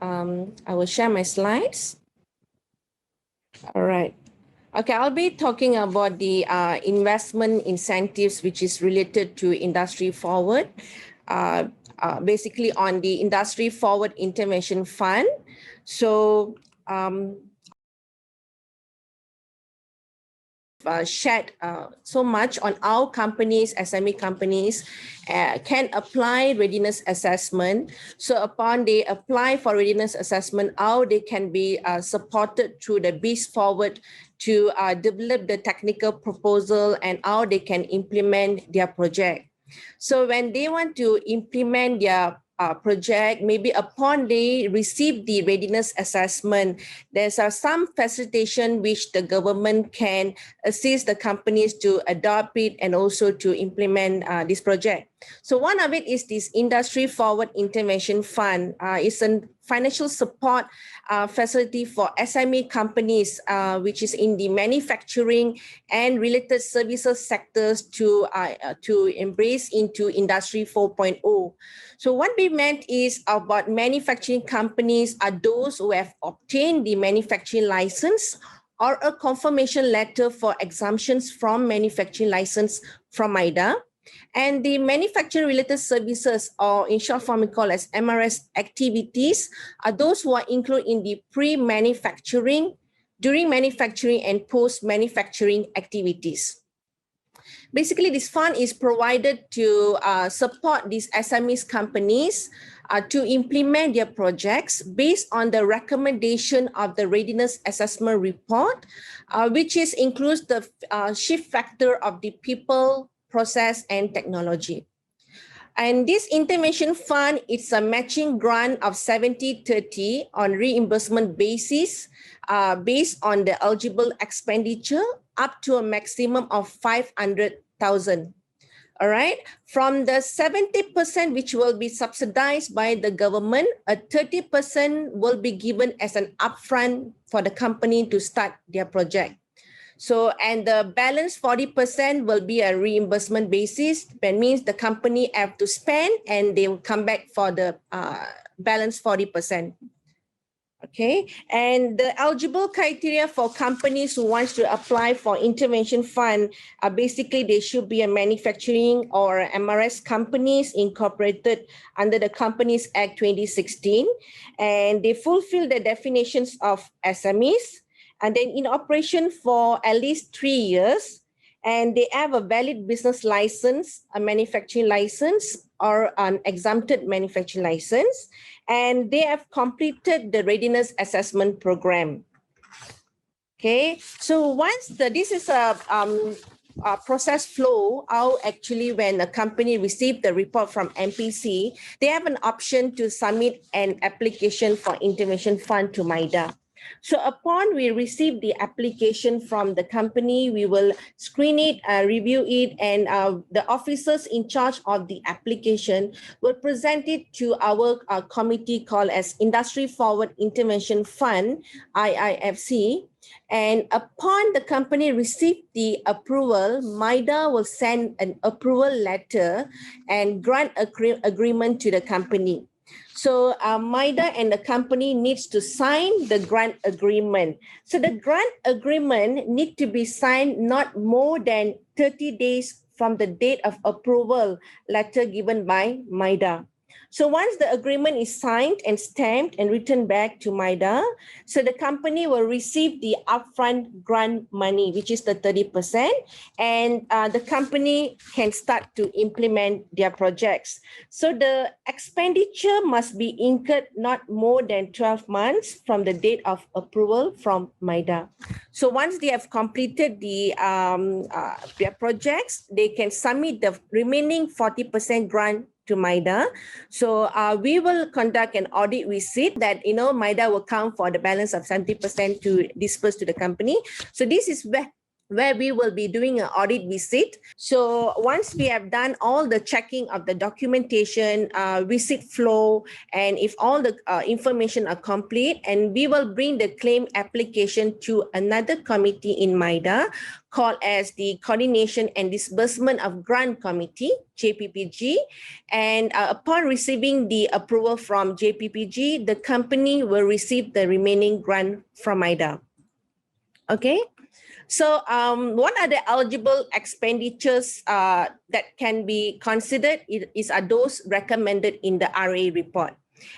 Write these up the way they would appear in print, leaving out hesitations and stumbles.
I will share my slides. All right. Okay, I'll be talking about the investment incentives, which is related to industry forward, basically on the industry forward intervention fund. So shared so much on how companies, SME companies can apply readiness assessment. So upon they apply for readiness assessment, how they can be supported through the BIS forward to develop the technical proposal and how they can implement their project. So when they want to implement their project, maybe upon they receive the readiness assessment, there's some facilitation which the government can assist the companies to adopt it and also to implement this project. So one of it is this Industry Forward Intervention Fund. It's a financial support facility for SME companies, which is in the manufacturing and related services sectors to embrace into Industry 4.0. So what we meant is about manufacturing companies are those who have obtained the manufacturing license or a confirmation letter for exemptions from manufacturing license from MIDA. And the manufacturing related services, or in short form we call as MRS activities, are those who are included in the pre-manufacturing, during manufacturing and post-manufacturing activities. Basically, this fund is provided to support these SMEs companies to implement their projects based on the recommendation of the readiness assessment report, which includes the shift factor of the people, process, and technology. And this intervention fund, it's a matching grant of 70-30 on reimbursement basis based on the eligible expenditure up to a maximum of 500,000. All right. From the 70% which will be subsidized by the government, a 30% will be given as an upfront for the company to start their project. So, and the balance 40% will be a reimbursement basis. That means the company have to spend and they will come back for the balance 40%. Okay, and the eligible criteria for companies who wants to apply for intervention fund are basically they should be a manufacturing or MRS companies incorporated under the Companies Act 2016, and they fulfill the definitions of SMEs, and then in operation for at least 3 years, and they have a valid business license, a manufacturing license, or an exempted manufacturing license, and they have completed the readiness assessment program. Okay, so once this is a process flow, how actually when a company received the report from MPC, they have an option to submit an application for intervention fund to MIDA. So upon we receive the application from the company, we will screen it, review it, and the officers in charge of the application will present it to our committee called as Industry Forward Intervention Fund, IIFC. And upon the company receive the approval, MIDA will send an approval letter and grant agreement to the company. So MIDA and the company needs to sign the grant agreement. So the grant agreement need to be signed not more than 30 days from the date of approval letter given by MIDA. So once the agreement is signed and stamped and returned back to MIDA, so the company will receive the upfront grant money, which is the 30%, and the company can start to implement their projects. So the expenditure must be incurred not more than 12 months from the date of approval from MIDA. So once they have completed their projects, they can submit the remaining 40% grant to MIDA. So we will conduct an audit visit that, MIDA will count for the balance of 70% to disperse to the company. So this is where we will be doing an audit visit. So once we have done all the checking of the documentation, visit flow, and if all the information are complete, and we will bring the claim application to another committee in MIDA called as the Coordination and Disbursement of Grant Committee, JPPG. And upon receiving the approval from JPPG, the company will receive the remaining grant from MIDA. Okay. So what are the eligible expenditures that can be considered are those recommended in the RA report.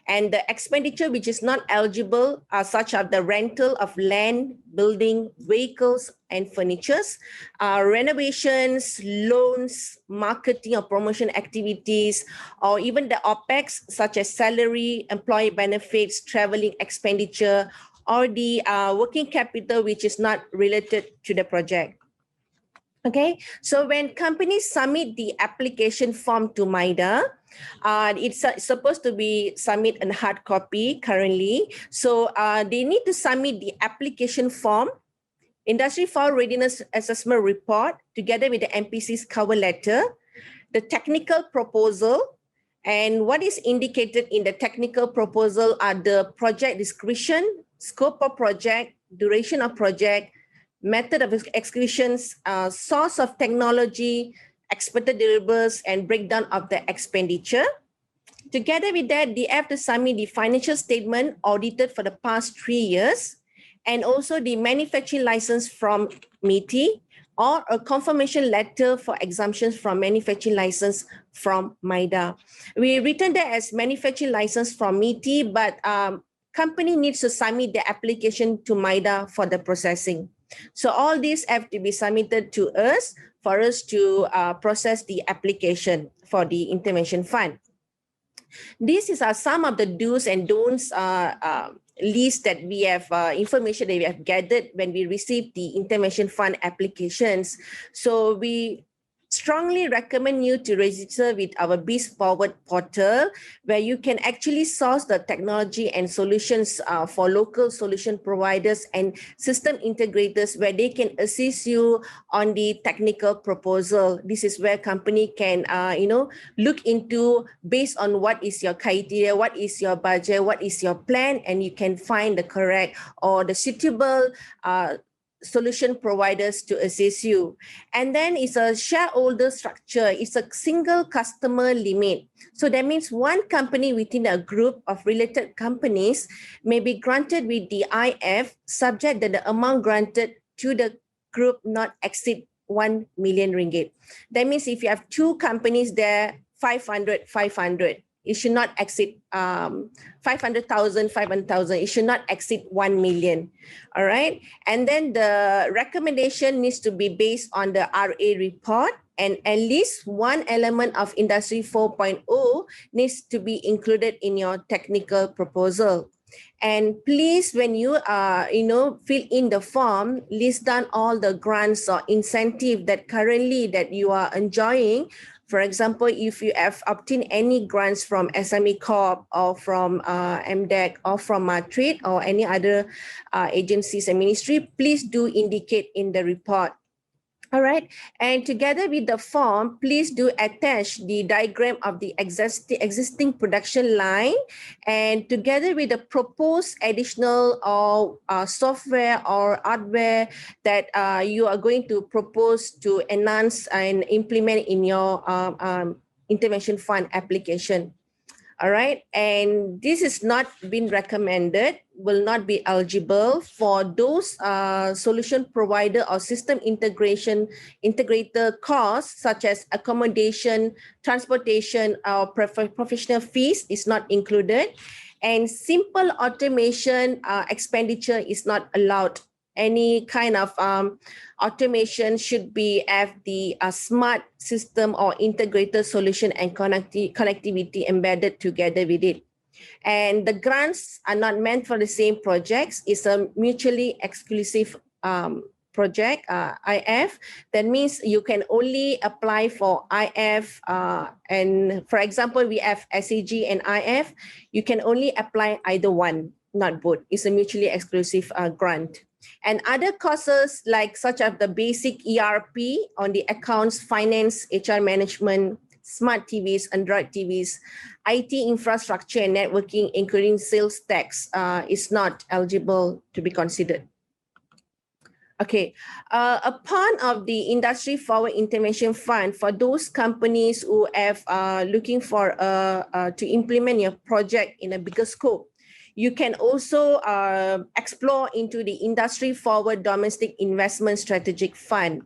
And the expenditure which is not eligible are such as the rental of land, building, vehicles, and furnitures, renovations, loans, marketing or promotion activities, or even the OPEX such as salary, employee benefits, traveling expenditure, or the working capital which is not related to the project. Okay, so when companies submit the application form to MIDA, it's supposed to be submit in hard copy currently. So they need to submit the application form, Industry 4 Readiness Assessment Report, together with the MPC's cover letter, the technical proposal, and what is indicated in the technical proposal are the project description, scope of project, duration of project, method of executions, source of technology, expected deliverables, and breakdown of the expenditure. Together with that, they have to submit the financial statement audited for the past 3 years, and also the manufacturing license from MIDA, or a confirmation letter for exemptions from manufacturing license from MIDA. We written that as manufacturing license from MIDA, but company needs to submit the application to MIDA for the processing. So all these have to be submitted to us for us to process the application for the intervention fund. These are some of the do's and don'ts list that we have, information that we have gathered when we receive the intervention fund applications. So we strongly recommend you to register with our Biz Forward portal, where you can actually source the technology and solutions for local solution providers and system integrators, where they can assist you on the technical proposal. This is where company can, look into based on what is your criteria, what is your budget, what is your plan, and you can find the correct or the suitable solution providers to assist you. And then it's a shareholder structure. It's a single customer limit. So that means one company within a group of related companies may be granted with the IF, subject that the amount granted to the group not exceed 1 million ringgit. That means if you have two companies there, 500, it should not exceed 500,000. It should not exceed 1 million. All right. And then the recommendation needs to be based on the RA report, and at least one element of Industry 4.0 needs to be included in your technical proposal. And please, when you fill in the form, list down all the grants or incentive that currently that you are enjoying. For example, if you have obtained any grants from SME Corp or from MDEC or from Matrit or any other agencies and ministry, please do indicate in the report. All right. And together with the form, please do attach the diagram of the existing production line, and together with the proposed additional or software or hardware that you are going to propose to enhance and implement in your intervention fund application. All right. And this is not been recommended, will not be eligible for those solution provider or system integrator costs, such as accommodation, transportation, or professional fees is not included. And simple automation expenditure is not allowed. Any kind of automation should be have the smart system or integrated solution and connectivity embedded together with it. And the grants are not meant for the same projects. It's a mutually exclusive project, IF. That means you can only apply for IF. And for example, we have SAG and IF. You can only apply either one, not both. It's a mutually exclusive grant. And other courses like such as the basic ERP on the accounts, finance, HR management, smart TVs, Android TVs, IT infrastructure and networking, including sales tax, is not eligible to be considered. Okay, upon of the Industry Forward Intervention Fund, for those companies who have looking for to implement your project in a bigger scope, you can also explore into the Industry Forward Domestic Investment Strategic Fund.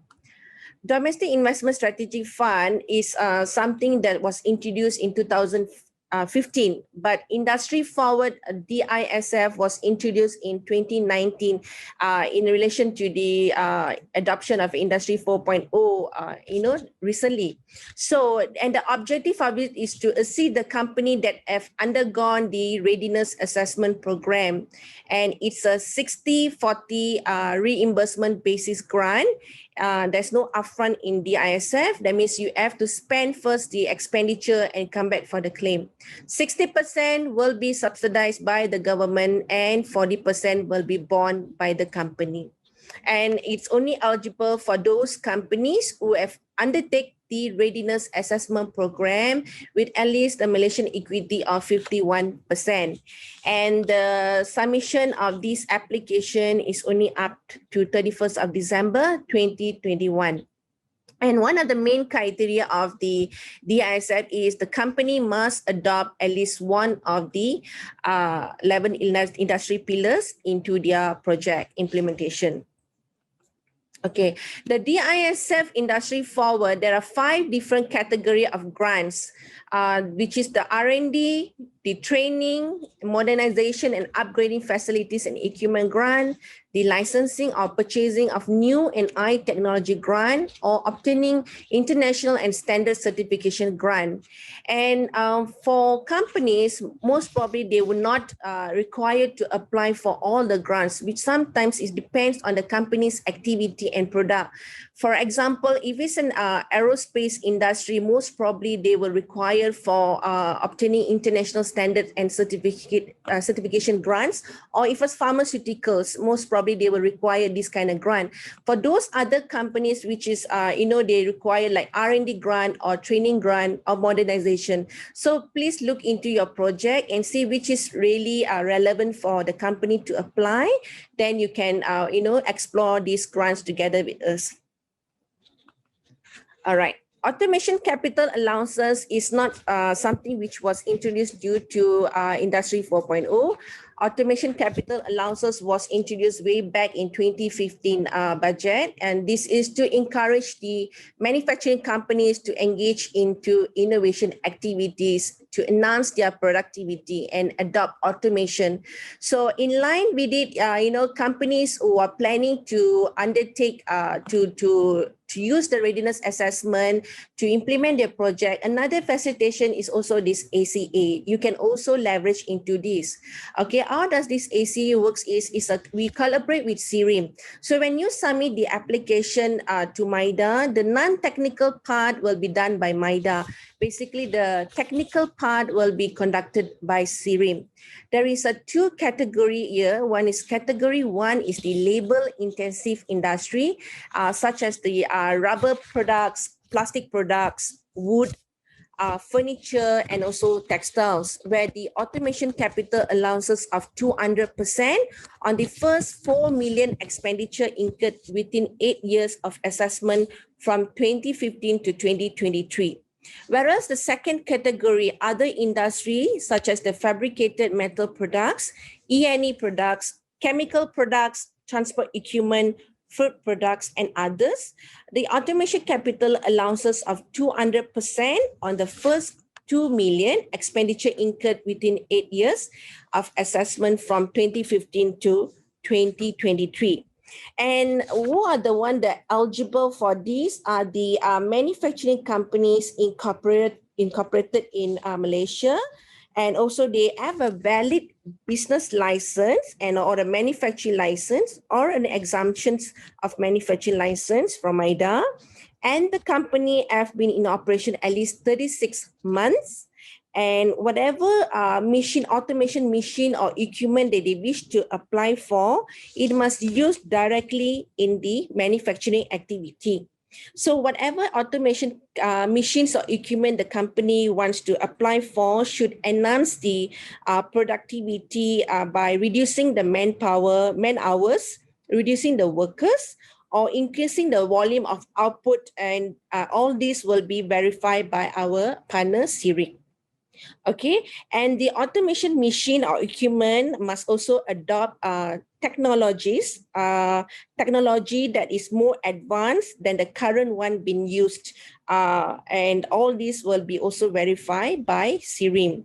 Domestic Investment Strategic Fund is something that was introduced in 2015, but Industry Forward DISF was introduced in 2019 in relation to the adoption of Industry 4.0, recently. So, and the objective of it is to assist the company that have undergone the readiness assessment program, and it's a 60-40 reimbursement basis grant. There's no upfront in the ISF. That means you have to spend first the expenditure and come back for the claim. 60% will be subsidized by the government and 40% will be borne by the company. And it's only eligible for those companies who have undertaken the readiness assessment program with at least a Malaysian equity of 51%. And the submission of this application is only up to 31st of December 2021. And one of the main criteria of the DISF is the company must adopt at least one of the 11 industry pillars into their project implementation. Okay, the DISF Industry Forward, there are 5 different categories of grants, which is the R&D, the training, modernization and upgrading facilities and equipment grant, the licensing or purchasing of new and high technology grant, or obtaining international and standard certification grant. And for companies, most probably they will not required to apply for all the grants, which sometimes it depends on the company's activity and product. For example, if it's an aerospace industry, most probably they will require for obtaining international standards and certification grants, or if it's pharmaceuticals, most probably they will require this kind of grant. For those other companies, which is, they require like R&D grant or training grant or modernization. So please look into your project and see which is really relevant for the company to apply. Then you can, explore these grants together with us. All right. Automation capital allowances is not something which was introduced due to Industry 4.0. Automation capital allowances was introduced way back in 2015 budget, and this is to encourage the manufacturing companies to engage into innovation activities to enhance their productivity and adopt automation. So in line with it, companies who are planning to undertake to use the readiness assessment to implement their project, another facilitation is also this ACA. You can also leverage into this. Okay, how does this ACA works is we collaborate with CIRIM. So when you submit the application to MIDA, the non-technical part will be done by MIDA. Basically, the technical part will be conducted by CIRIM. There is a 2 category here. One is category 1 is the labor-intensive industry, such as the rubber products, plastic products, wood, furniture, and also textiles, where the automation capital allowances of 200% on the first 4 million expenditure incurred within 8 years of assessment from 2015 to 2023. Whereas the second category, other industries such as the fabricated metal products, E&E products, chemical products, transport equipment, food products, and others, the automation capital allowances of 200% on the first 2 million expenditure incurred within 8 years of assessment from 2015 to 2023. And who are the ones that are eligible for these are the manufacturing companies incorporated in Malaysia, and also they have a valid business license and or a manufacturing license or an exemptions of manufacturing license from MIDA, and the company have been in operation at least 36 months, And whatever automation machine or equipment that they wish to apply for, it must use directly in the manufacturing activity. So whatever automation machines or equipment the company wants to apply for should enhance the productivity by reducing the man hours, reducing the workers, or increasing the volume of output, and all these will be verified by our partner CIRIC. Okay, and the automation machine or equipment must also adopt technology that is more advanced than the current one being used. And all these will be also verified by CIRIM.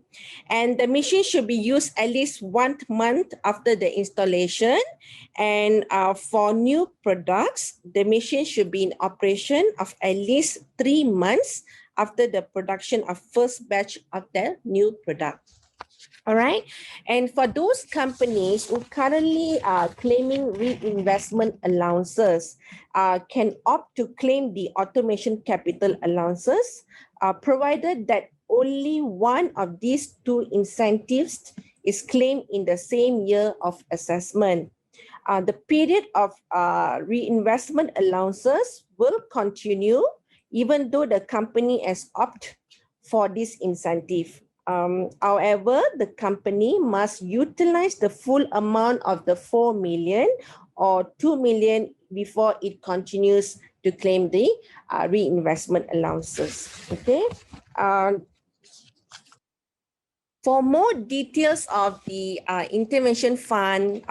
And the machine should be used at least 1 month after the installation. And for new products, the machine should be in operation of at least 3 months after the production of first batch of the new product. All right. And for those companies who currently are claiming reinvestment allowances, can opt to claim the automation capital allowances, provided that only one of these two incentives is claimed in the same year of assessment. The period of reinvestment allowances will continue even though the company has opted for this incentive. However, the company must utilize the full amount of the 4 million or 2 million before it continues to claim the reinvestment allowances. Okay. For more details of the intervention fund,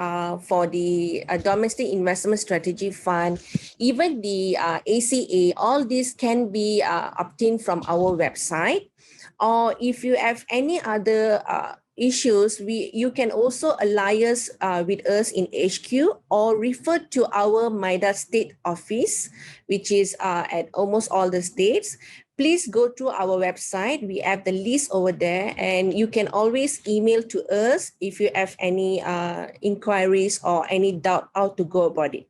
for the domestic investment strategy fund, even the ACA, all these can be obtained from our website. Or if you have any other issues, you can also liaise with us in HQ or refer to our MIDA state office, which is at almost all the states. Please go to our website. We have the list over there, and you can always email to us if you have any inquiries or any doubt how to go about it.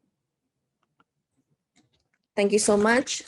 Thank you so much.